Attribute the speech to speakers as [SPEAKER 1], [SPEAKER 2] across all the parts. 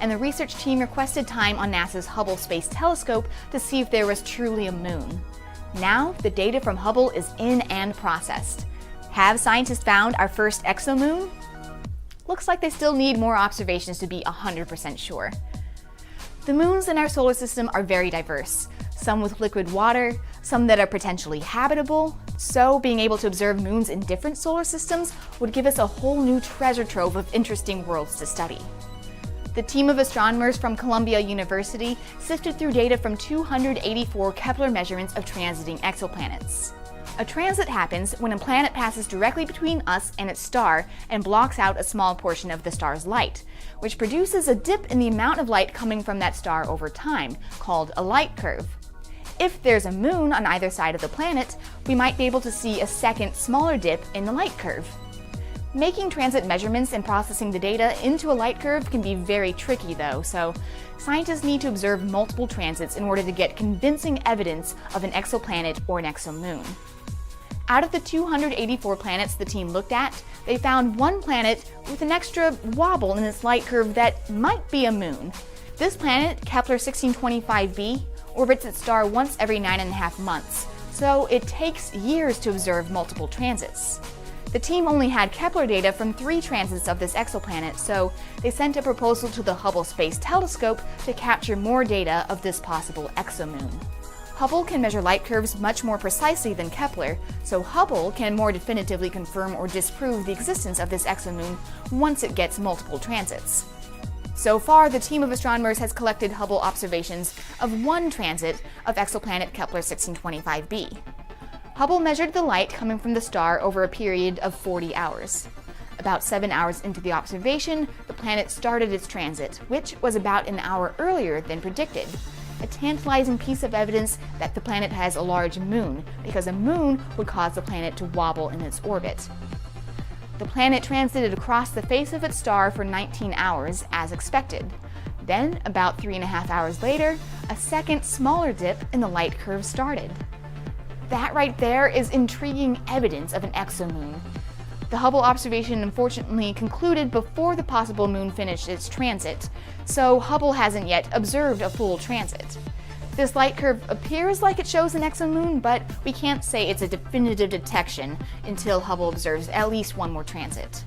[SPEAKER 1] and the research team requested time on NASA's Hubble Space Telescope to see if there was truly a moon. Now, the data from Hubble is in and processed. Have scientists found our first exomoon? Looks like they still need more observations to be 100% sure. The moons in our solar system are very diverse, some with liquid water, some that are potentially habitable, so being able to observe moons in different solar systems would give us a whole new treasure trove of interesting worlds to study. The team of astronomers from Columbia University sifted through data from 284 Kepler measurements of transiting exoplanets. A transit happens when a planet passes directly between us and its star and blocks out a small portion of the star's light, which produces a dip in the amount of light coming from that star over time, called a light curve. If there's a moon on either side of the planet, we might be able to see a second, smaller dip in the light curve. Making transit measurements and processing the data into a light curve can be very tricky though, so scientists need to observe multiple transits in order to get convincing evidence of an exoplanet or an exomoon. Out of the 284 planets the team looked at, they found one planet with an extra wobble in its light curve that might be a moon. This planet, Kepler 1625b, orbits its star once every 9.5 months, so it takes years to observe multiple transits. The team only had Kepler data from 3 transits of this exoplanet, so they sent a proposal to the Hubble Space Telescope to capture more data of this possible exomoon. Hubble can measure light curves much more precisely than Kepler, so Hubble can more definitively confirm or disprove the existence of this exomoon once it gets multiple transits. So far, the team of astronomers has collected Hubble observations of one transit of exoplanet Kepler 1625b. Hubble measured the light coming from the star over a period of 40 hours. About 7 hours into the observation, the planet started its transit, which was about an hour earlier than predicted. A tantalizing piece of evidence that the planet has a large moon, because a moon would cause the planet to wobble in its orbit. The planet transited across the face of its star for 19 hours, as expected. Then, about 3.5 hours later, a second, smaller dip in the light curve started. That right there is intriguing evidence of an exomoon. The Hubble observation unfortunately concluded before the possible moon finished its transit, so Hubble hasn't yet observed a full transit. This light curve appears like it shows an exomoon, but we can't say it's a definitive detection until Hubble observes at least one more transit.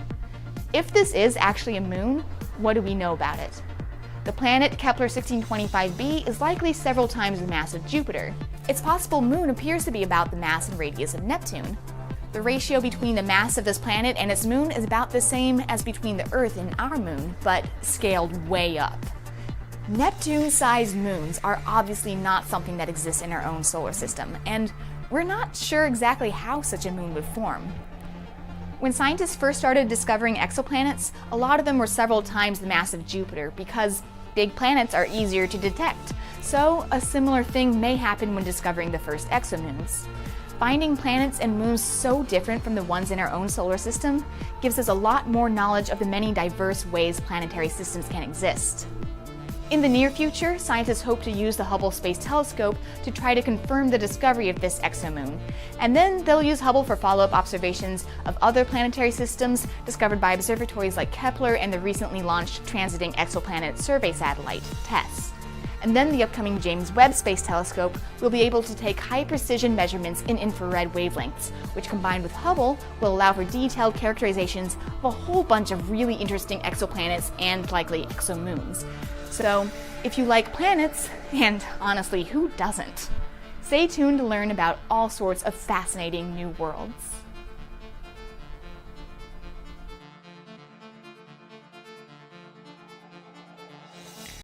[SPEAKER 1] If this is actually a moon, what do we know about it? The planet Kepler 1625b is likely several times the mass of Jupiter. Its possible moon appears to be about the mass and radius of Neptune. The ratio between the mass of this planet and its moon is about the same as between the Earth and our moon, but scaled way up. Neptune-sized moons are obviously not something that exists in our own solar system, and we're not sure exactly how such a moon would form. When scientists first started discovering exoplanets, a lot of them were several times the mass of Jupiter because big planets are easier to detect. So a similar thing may happen when discovering the first exomoons. Finding planets and moons so different from the ones in our own solar system gives us a lot more knowledge of the many diverse ways planetary systems can exist. In the near future, scientists hope to use the Hubble Space Telescope to try to confirm the discovery of this exomoon, and then they'll use Hubble for follow-up observations of other planetary systems discovered by observatories like Kepler and the recently launched Transiting Exoplanet Survey Satellite, TESS. And then the upcoming James Webb Space Telescope will be able to take high-precision measurements in infrared wavelengths, which combined with Hubble will allow for detailed characterizations of a whole bunch of really interesting exoplanets and likely exomoons. So, if you like planets, and honestly, who doesn't? Stay tuned to learn about all sorts of fascinating new worlds.